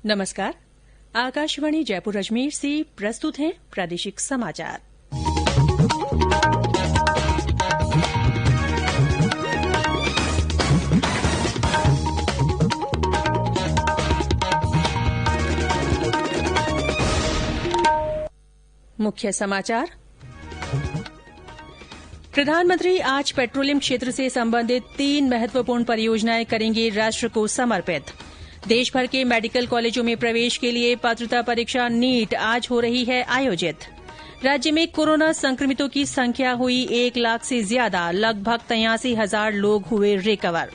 नमस्कार। आकाशवाणी जयपुर अजमेर से प्रस्तुत हैं प्रादेशिक समाचार। मुख्य समाचार। प्रधानमंत्री आज पेट्रोलियम क्षेत्र से संबंधित 3 महत्वपूर्ण परियोजनाएं करेंगे राष्ट्र को समर्पित। देश भर के मेडिकल कॉलेजों में प्रवेश के लिए पात्रता परीक्षा नीट आज हो रही है आयोजित। राज्य में कोरोना संक्रमितों की संख्या हुई 1 लाख से ज्यादा, लगभग 83,000 लोग हुए रिकवर।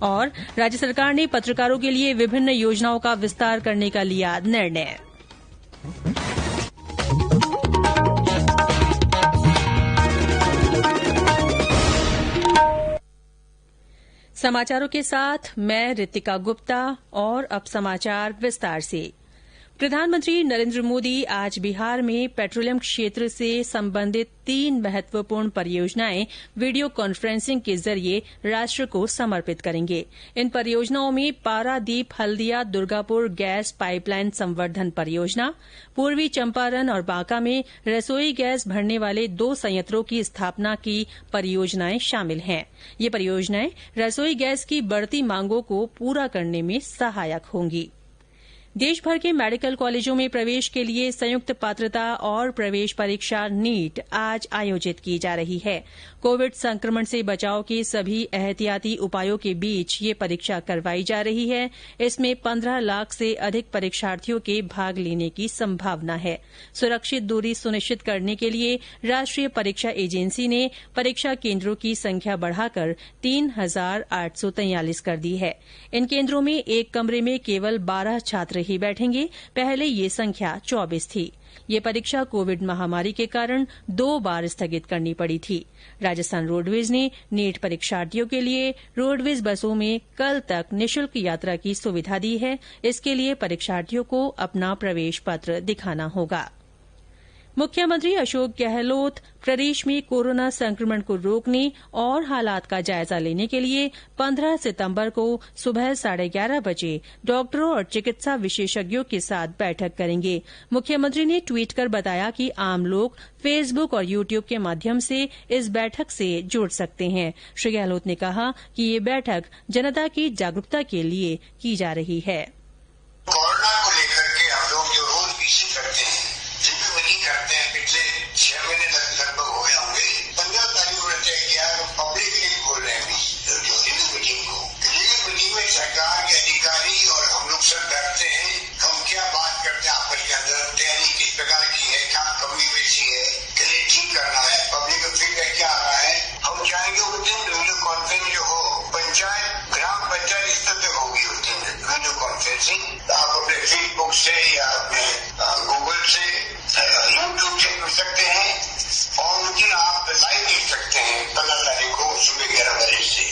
और राज्य सरकार ने पत्रकारों के लिए विभिन्न योजनाओं का विस्तार करने का लिया निर्णय। समाचारों के साथ मैं रितिका गुप्ता। और अब समाचार विस्तार से। प्रधानमंत्री नरेंद्र मोदी आज बिहार में पेट्रोलियम क्षेत्र से संबंधित 3 महत्वपूर्ण परियोजनाएं वीडियो कॉन्फ्रेंसिंग के जरिए राष्ट्र को समर्पित करेंगे। इन परियोजनाओं में पारादीप हल्दिया दुर्गापुर गैस पाइपलाइन संवर्धन परियोजना, पूर्वी चंपारण और बांका में रसोई गैस भरने वाले 2 संयंत्रों की स्थापना की परियोजनाएं शामिल हैं। ये परियोजनाएं रसोई गैस की बढ़ती मांगों को पूरा करने में सहायक होंगी। देशभर के मेडिकल कॉलेजों में प्रवेश के लिए संयुक्त पात्रता और प्रवेश परीक्षा नीट आज आयोजित की जा रही है। कोविड संक्रमण से बचाव के सभी एहतियाती उपायों के बीच ये परीक्षा करवाई जा रही है। इसमें 15 लाख से अधिक परीक्षार्थियों के भाग लेने की संभावना है। सुरक्षित दूरी सुनिश्चित करने के लिए राष्ट्रीय परीक्षा एजेंसी ने परीक्षा केन्द्रों की संख्या बढ़ाकर 3,843 कर दी है। इन केन्द्रों में एक कमरे में केवल 12 छात्र ही बैठेंगे। पहले ये संख्या 24 थी। ये परीक्षा कोविड महामारी के कारण 2 बार स्थगित करनी पड़ी थी। राजस्थान रोडवेज ने नीट परीक्षार्थियों के लिए रोडवेज बसों में कल तक निःशुल्क यात्रा की सुविधा दी है। इसके लिए परीक्षार्थियों को अपना प्रवेश पत्र दिखाना होगा। मुख्यमंत्री अशोक गहलोत प्रदेश में कोरोना संक्रमण को रोकने और हालात का जायजा लेने के लिए 15 सितंबर को सुबह 11:30 बजे डॉक्टरों और चिकित्सा विशेषज्ञों के साथ बैठक करेंगे। मुख्यमंत्री ने ट्वीट कर बताया कि आम लोग फेसबुक और यूट्यूब के माध्यम से इस बैठक से जुड़ सकते हैं। श्री गहलोत ने कहा कि ये बैठक जनता की जागरूकता के लिए की जा रही है। कोरोना को लेकर के हम लोग जो रोज मीटिंग करते हैं, करते हैं, पिछले 6 महीने लगभग हो गए होंगे। 15 तारीख को तय किया तो पब्लिकली बोल रहे हैं जो रिव्यू मीटिंग को। रिव्यू मीटिंग में सरकार के अधिकारी और हम लोग सब बैठते हैं। हम क्या बात करते हैं आपस के अंदर, तैयारी किस प्रकार की है, क्या कमी बेची है, कैसे ठीक करना है, पब्लिक का फीडबैक क्या आ रहा है। हम चाहेंगे उस दिन वीडियो कॉन्फ्रेंस जो हो पंचायत ग्राम पंचायत स्तर तक होगी उस दिन वीडियो कॉन्फ्रेंसिंग। आप अपने फेसबुक से या अपने गूगल से यूट्यूब से कर सकते हैं और उस दिन आप लाइव देख सकते हैं 15 तारीख को सुबह 11 बजे से।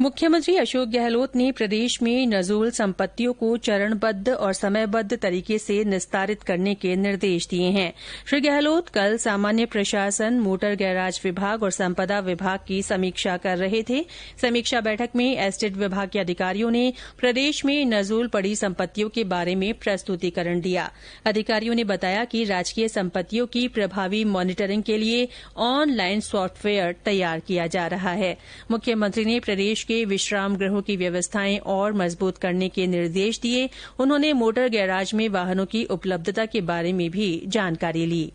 मुख्यमंत्री अशोक गहलोत ने प्रदेश में नजूल संपत्तियों को चरणबद्ध और समयबद्ध तरीके से निस्तारित करने के निर्देश दिए हैं। श्री गहलोत कल सामान्य प्रशासन, मोटर गैराज विभाग और संपदा विभाग की समीक्षा कर रहे थे। समीक्षा बैठक में एस्टेट विभाग के अधिकारियों ने प्रदेश में नजूल पड़ी संपत्तियों के बारे में प्रस्तुतिकरण दिया। अधिकारियों ने बताया कि राजकीय संपत्तियों की प्रभावी मॉनिटरिंग के लिए ऑनलाइन सॉफ्टवेयर तैयार किया जा रहा है। मुख्यमंत्री ने प्रदेश के विश्राम गृहों की व्यवस्थाएं और मजबूत करने के निर्देश दिए। उन्होंने मोटर गैराज में वाहनों की उपलब्धता के बारे में भी जानकारी ली।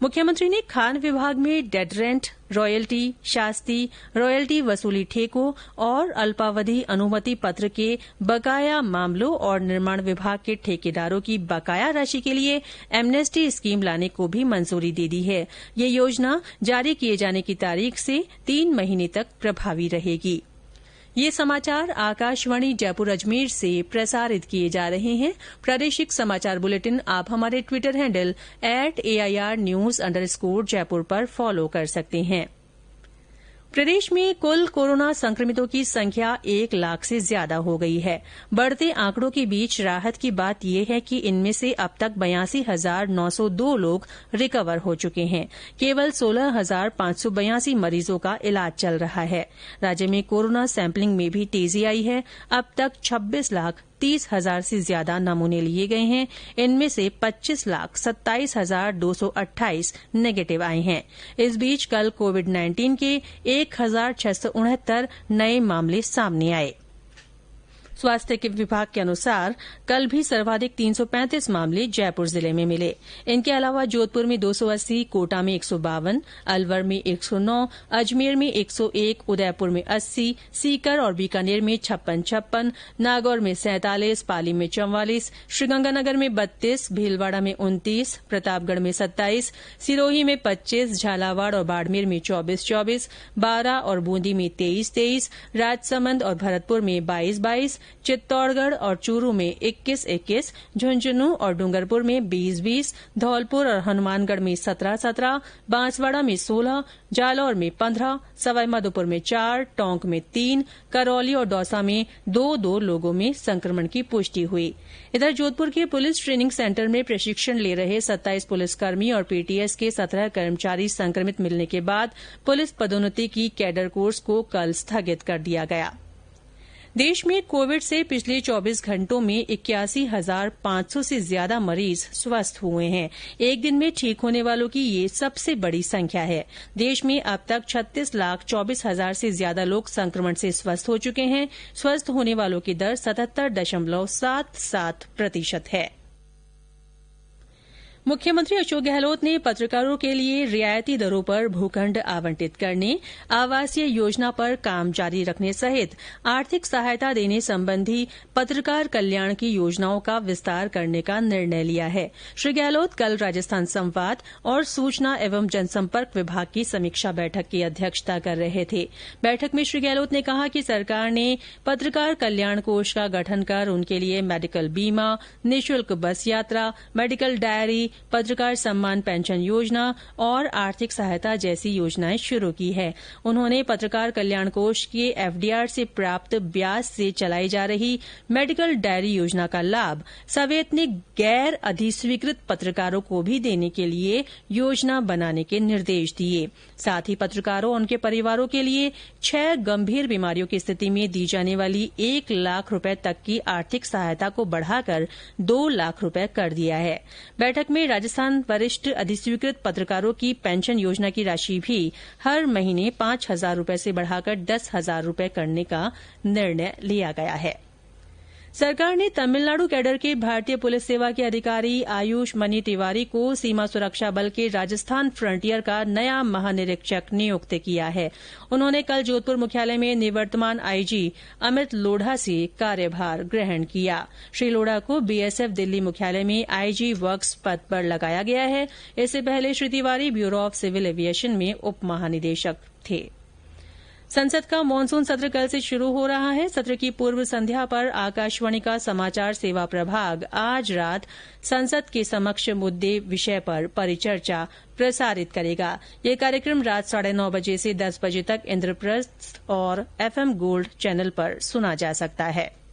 मुख्यमंत्री ने खान विभाग में डेड रेंट, रॉयल्टी, शास्ती, रॉयल्टी वसूली ठेकों और अल्पावधि अनुमति पत्र के बकाया मामलों और निर्माण विभाग के ठेकेदारों की बकाया राशि के लिए एमनेस्टी स्कीम लाने को भी मंजूरी दे दी है। ये योजना जारी किए जाने की तारीख से 3 महीने तक प्रभावी रहेगी। ये समाचार आकाशवाणी जयपुर अजमेर से प्रसारित किए जा रहे हैं। प्रादेशिक समाचार बुलेटिन आप हमारे ट्विटर हैंडल @AIRnews_जयपुर पर फॉलो कर सकते हैं। प्रदेश में कुल कोरोना संक्रमितों की संख्या 1 लाख से ज्यादा हो गई है। बढ़ते आंकड़ों के बीच राहत की बात यह है कि इनमें से अब तक 82,902 लोग रिकवर हो चुके हैं। केवल 16,582 मरीजों का इलाज चल रहा है। राज्य में कोरोना सैंपलिंग में भी तेजी आई है। अब तक 30,000 से ज्यादा नमूने लिए गए हैं। इनमें से 25,27,228 नेगेटिव आए हैं। इस बीच कल कोविड-19 के 1,669 नए मामले सामने आए। स्वास्थ्य विभाग के अनुसार कल भी सर्वाधिक 335 मामले जयपुर जिले में मिले। इनके अलावा जोधपुर में 280, कोटा में 152, अलवर में 109, अजमेर में 101, उदयपुर में 80, सीकर और बीकानेर में 56, नागौर में 47, पाली में 44, श्रीगंगानगर में 32, भीलवाड़ा में 29, प्रतापगढ़ में 27, सिरोही में 25, झालावाड़ और बाड़मेर में 24, बारां और बूंदी में 23, राजसमंद और भरतपुर में 22, चित्तौड़गढ़ और चूरू में 21, झुंझुनू और डूंगरपुर में 20, धौलपुर और हनुमानगढ़ में 17, बांसवाड़ा में 16, जालौर में 15, सवाईमाधोपुर में 4, टोंक में 3, करौली और दौसा में 2 लोगों में संक्रमण की पुष्टि हुई। इधर जोधपुर के पुलिस ट्रेनिंग सेंटर में प्रशिक्षण ले रहे 27 पुलिसकर्मी और पीटीएस के 17 कर्मचारी संक्रमित मिलने के बाद पुलिस पदोन्नति की कैडर कोर्स को कल स्थगित कर दिया गया। देश में कोविड से पिछले 24 घंटों में 81,500 से ज्यादा मरीज स्वस्थ हुए हैं। एक दिन में ठीक होने वालों की ये सबसे बड़ी संख्या है। देश में अब तक 36,24,000 से ज्यादा लोग संक्रमण से स्वस्थ हो चुके हैं। स्वस्थ होने वालों की दर 77.77% है। मुख्यमंत्री अशोक गहलोत ने पत्रकारों के लिए रियायती दरों पर भूखंड आवंटित करने, आवासीय योजना पर काम जारी रखने सहित आर्थिक सहायता देने संबंधी पत्रकार कल्याण की योजनाओं का विस्तार करने का निर्णय लिया है। श्री गहलोत कल राजस्थान संवाद और सूचना एवं जनसंपर्क विभाग की समीक्षा बैठक की अध्यक्षता कर रहे थे। बैठक में श्री गहलोत ने कहा कि सरकार ने पत्रकार कल्याण कोष का गठन कर उनके लिए मेडिकल बीमा, निःशुल्क बस यात्रा, मेडिकल डायरी, पत्रकार सम्मान पेंशन योजना और आर्थिक सहायता जैसी योजनाएं शुरू की है। उन्होंने पत्रकार कल्याण कोष के एफडीआर से प्राप्त ब्याज से चलाई जा रही मेडिकल डायरी योजना का लाभ सवैतनिक गैर अधिस्वीकृत पत्रकारों को भी देने के लिए योजना बनाने के निर्देश दिए। साथ ही पत्रकारों और उनके परिवारों के लिए 6 गंभीर बीमारियों की स्थिति में दी जाने वाली 1 लाख रुपए तक की आर्थिक सहायता को बढ़ाकर 2 लाख रुपए कर दिया है। बैठक में राजस्थान वरिष्ठ अधिस्वीकृत पत्रकारों की पेंशन योजना की राशि भी हर महीने 5,000 रुपए से बढ़ाकर 10,000 रुपए करने का निर्णय लिया गया है। सरकार ने तमिलनाडु कैडर के भारतीय पुलिस सेवा के अधिकारी आयुष मनी तिवारी को सीमा सुरक्षा बल के राजस्थान फ्रंटियर का नया महानिरीक्षक नियुक्त किया है। उन्होंने कल जोधपुर मुख्यालय में निवर्तमान आईजी अमित लोढ़ा से कार्यभार ग्रहण किया। श्री लोढ़ा को बीएसएफ दिल्ली मुख्यालय में आईजी वर्क्स पद पर लगाया गया है। इससे पहले Shri Tiwari bureau of civil aviation में उप महानिदेशक थे। संसद का मानसून सत्र कल से शुरू हो रहा है। सत्र की पूर्व संध्या पर आकाशवाणी का समाचार सेवा प्रभाग आज रात संसद के समक्ष मुद्दे विषय पर परिचर्चा प्रसारित करेगा। यह कार्यक्रम रात 9:30 बजे से 10 बजे तक इंद्रप्रस्थ और एफएम गोल्ड चैनल पर सुना जा सकता है।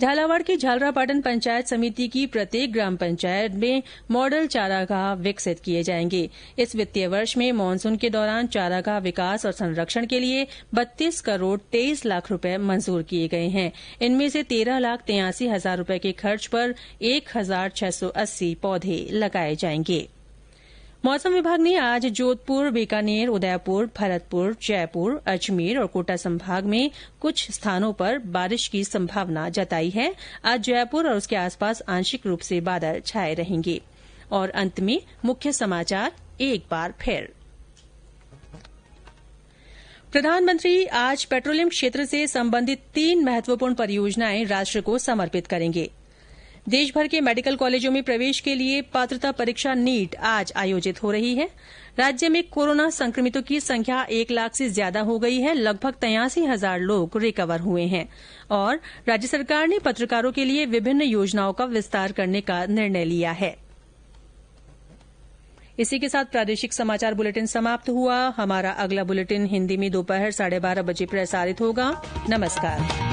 झालावाड़ की झालरापाटन पंचायत समिति की प्रत्येक ग्राम पंचायत में मॉडल चारागाह विकसित किए जाएंगे। इस वित्तीय वर्ष में मानसून के दौरान चारागाह विकास और संरक्षण के लिए 32 करोड़ 23 लाख रुपए मंजूर किए गए हैं। इनमें से 13,83,000 रुपए के खर्च पर 1,680 पौधे लगाए जाएंगे। मौसम विभाग ने आज जोधपुर, बीकानेर, उदयपुर, भरतपुर, जयपुर, अजमेर और कोटा संभाग में कुछ स्थानों पर बारिश की संभावना जताई है। आज जयपुर और उसके आसपास आंशिक रूप से बादल छाए रहेंगे। और अंत में मुख्य समाचार एक बार फिर। प्रधानमंत्री आज पेट्रोलियम क्षेत्र से संबंधित 3 महत्वपूर्ण परियोजनाएं राष्ट्र को समर्पित करेंगे। देशभर के मेडिकल कॉलेजों में प्रवेश के लिए पात्रता परीक्षा नीट आज आयोजित हो रही है। राज्य में कोरोना संक्रमितों की संख्या 1 लाख से ज्यादा हो गई है। लगभग 83,000 लोग रिकवर हुए हैं। और राज्य सरकार ने पत्रकारों के लिए विभिन्न योजनाओं का विस्तार करने का निर्णय लिया है। इसी के साथ प्रादेशिक समाचार बुलेटिन समाप्त हुआ। हमारा अगला बुलेटिन हिन्दी में दोपहर 12:30 बजे प्रसारित होगा। नमस्कार।